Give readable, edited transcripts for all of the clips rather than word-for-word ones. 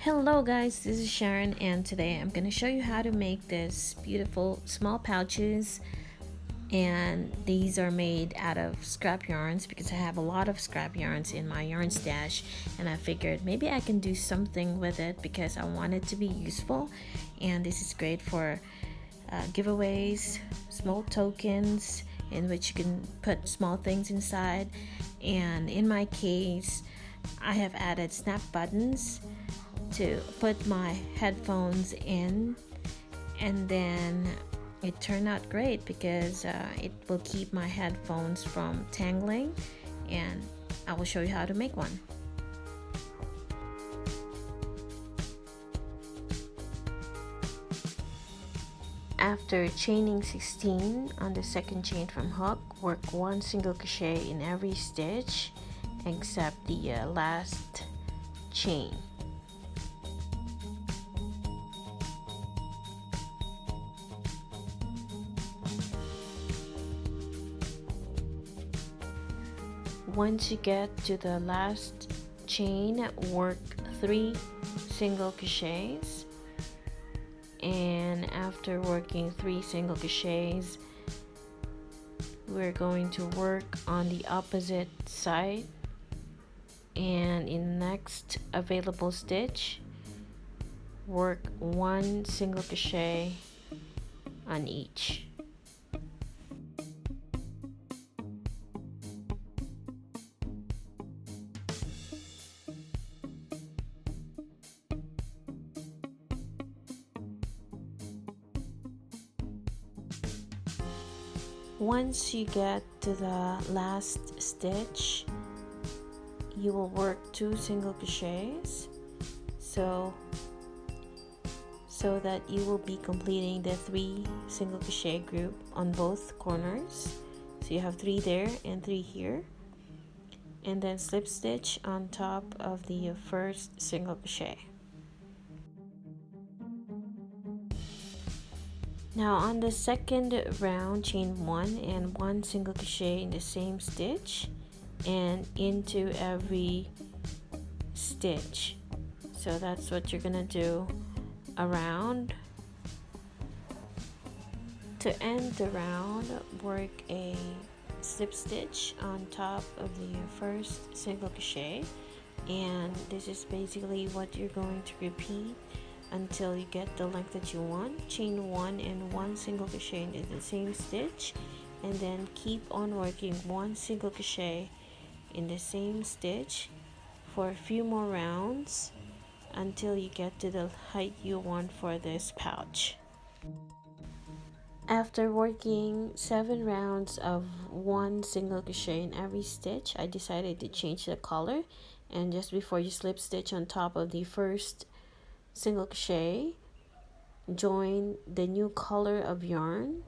Hello guys, this is Sharon and today I'm going to show you how to make this beautiful small pouches, and these are made out of scrap yarns because I have a lot of scrap yarns in my yarn stash, and I figured maybe I can do something with it because I want it to be useful. And this is great for giveaways, small tokens in which you can put small things inside. And in my case, I have added snap buttons to put my headphones in, and then it turned out great because it will keep my headphones from tangling, and I will show you how to make one. After chaining 16 on the second chain from hook, work one single crochet in every stitch except the last chain. Once you get to the last chain, work 3 single crochets, and after working 3 single crochets, we're going to work on the opposite side, and in the next available stitch, work 1 single crochet on each. Once you get to the last stitch, you will work 2 single crochets so that you will be completing the 3 single crochet group on both corners. So you have 3 there and 3 here, and then slip stitch on top of the first single crochet. Now on the second round, chain 1 and 1 single crochet in the same stitch and into every stitch. So that's what you're gonna do around. To end the round, work a slip stitch on top of the first single crochet, and this is basically what you're going to repeat until you get the length that you want. Chain 1 and 1 single crochet into the same stitch, and then keep on working 1 single crochet in the same stitch for a few more rounds until you get to the height you want for this pouch. After working 7 rounds of 1 single crochet in every stitch, I decided to change the color, and just before you slip stitch on top of the first single crochet, join the new color of yarn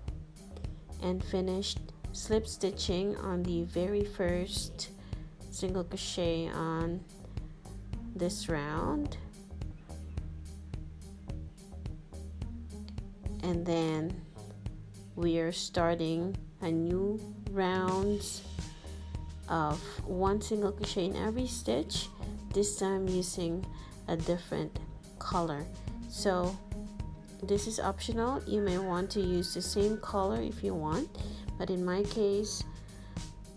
and finished slip stitching on the very first single crochet on this round, and then we are starting a new rounds of 1 single crochet in every stitch, this time using a different color. So this is optional. You may want to use the same color if you want, but in my case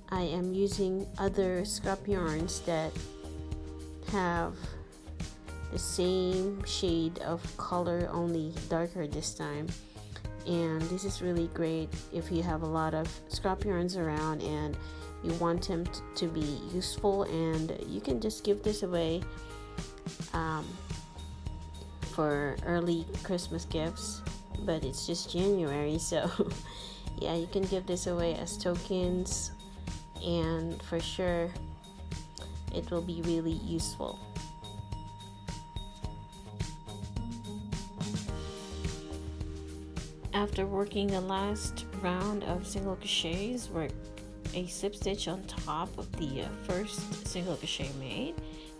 I am using other scrap yarns that have the same shade of color, only darker this time. And this is really great if you have a lot of scrap yarns around and you want them to be useful, and you can just give this away for early Christmas gifts, but it's just January, so yeah, you can give this away as tokens, and for sure it will be really useful. After working the last round of single crochets, work a slip stitch on top of the first single crochet made,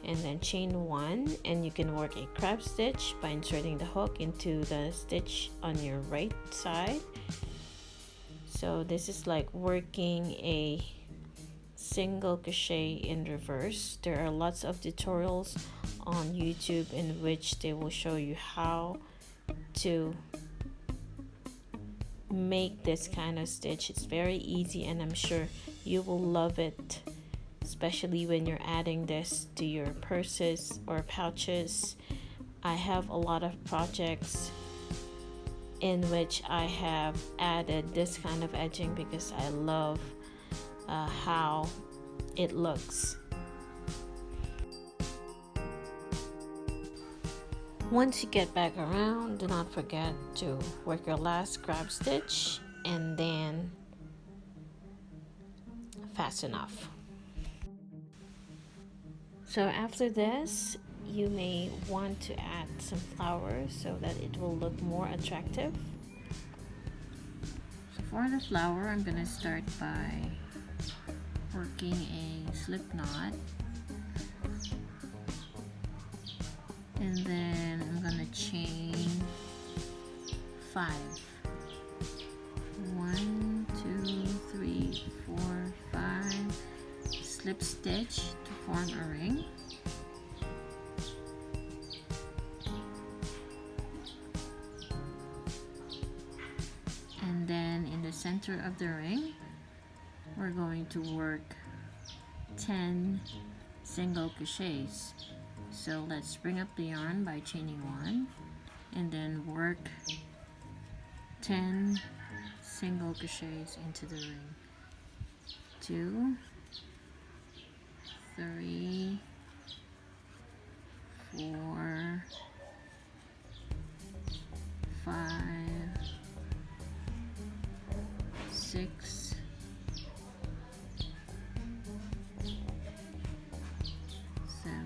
and then chain 1, and you can work a crab stitch by inserting the hook into the stitch on your right side. So this is like working a single crochet in reverse. There are lots of tutorials on YouTube in which they will show you how to make this kind of stitch. It's very easy and I'm sure you will love it, especially when you're adding this to your purses or pouches. I have a lot of projects in which I have added this kind of edging because I love how it looks. Once you get back around, do not forget to work your last scrap stitch and then fasten off. So after this, you may want to add some flowers so that it will look more attractive. So for the flower, I'm going to start by working a slip knot. And then I'm gonna chain 5. 1, 2, 3, 4, 5. Slip stitch to form a ring. And then in the center of the ring, we're going to work 10 single crochets. So let's bring up the yarn by chaining 1 and then work 10 single crochets into the ring. 2, 3, 4, 5, 6, 7,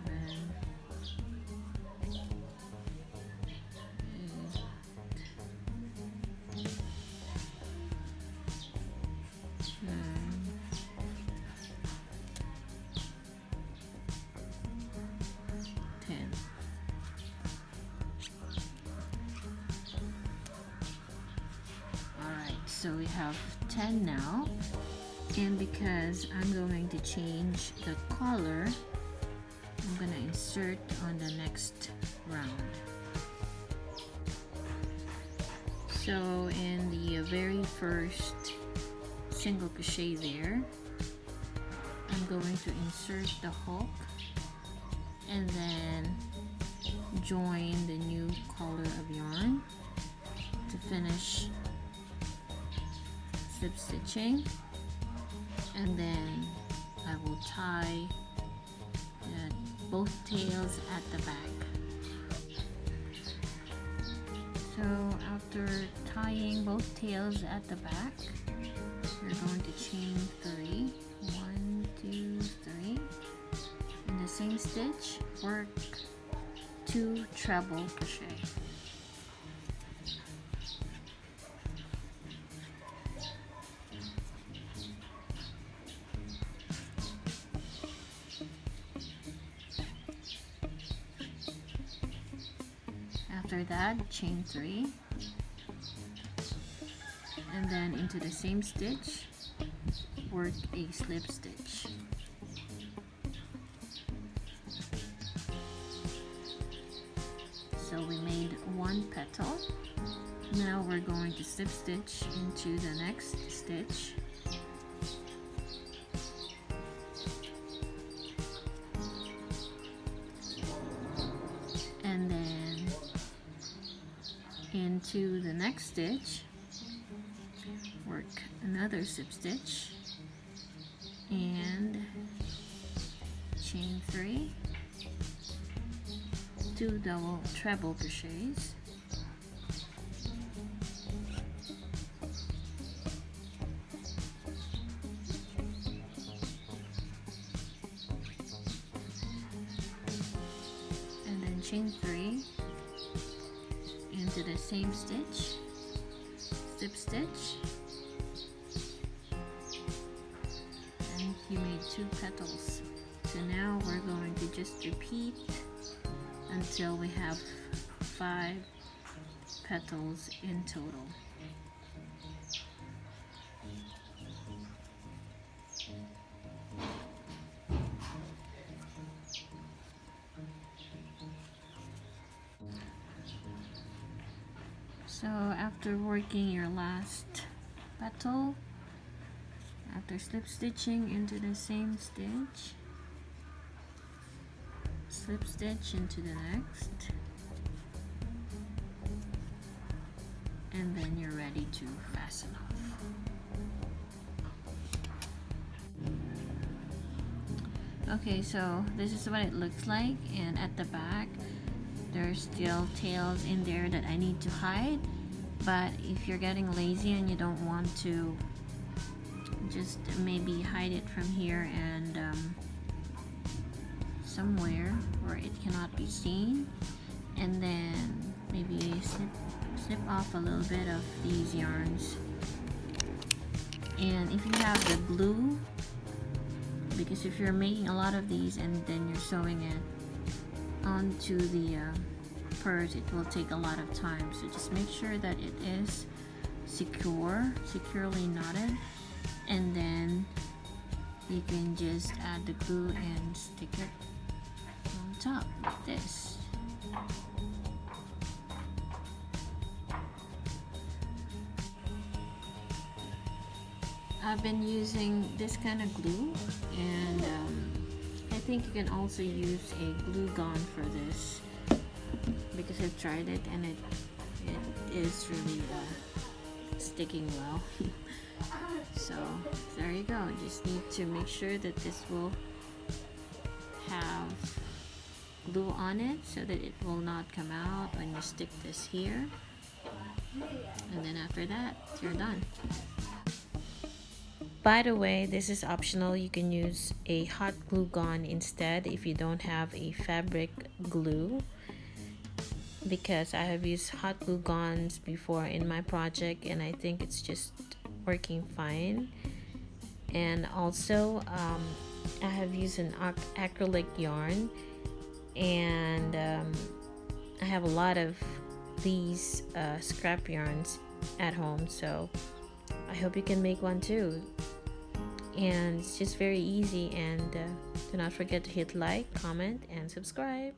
10. Alright, so we have 10 now, and because I'm going to change the color, I'm going to insert on the next round. So in the very first single crochet there, I'm going to insert the hook and then join the new color of yarn to finish slip stitching, and then I will tie both tails at the back. So after tying both tails at the back, we're going to chain 3. 1, 2, 3. In the same stitch, work 2 treble crochet. After that, chain 3, and then into the same stitch, work a slip stitch. So we made 1 petal. Now we're going to slip stitch into the next stitch. And then into the next stitch, work another slip stitch and chain 3, 2 treble crochets, and then chain 3 into the same stitch, slip stitch, and you made 2 petals. So now we're going to just repeat until we have 5 petals in total. So after working your last petal, after slip stitching into the same stitch, slip stitch into the next, and then you're ready to fasten off. Okay, so this is what it looks like, and at the back there's still tails in there that I need to hide. But if you're getting lazy and you don't want to, just maybe hide it from here and somewhere where it cannot be seen, and then maybe slip off a little bit of these yarns. And if you have the glue, because if you're making a lot of these and then you're sewing it onto the purse, it will take a lot of time. So just make sure that it is securely knotted, and then you can just add the glue and stick it on top like this. I've been using this kind of glue, and I think you can also use a glue gun for this, because I've tried it and it is really sticking well. So there you go. Just need to make sure that this will have glue on it so that it will not come out when you stick this here, and then after that you're done. By the way, this is optional. You can use a hot glue gun instead if you don't have a fabric glue, because I have used hot glue guns before in my project and I think it's just working fine. And also I have used an acrylic yarn, and I have a lot of these scrap yarns at home, so I hope you can make one too. And it's just very easy, and do not forget to hit like, comment, and subscribe.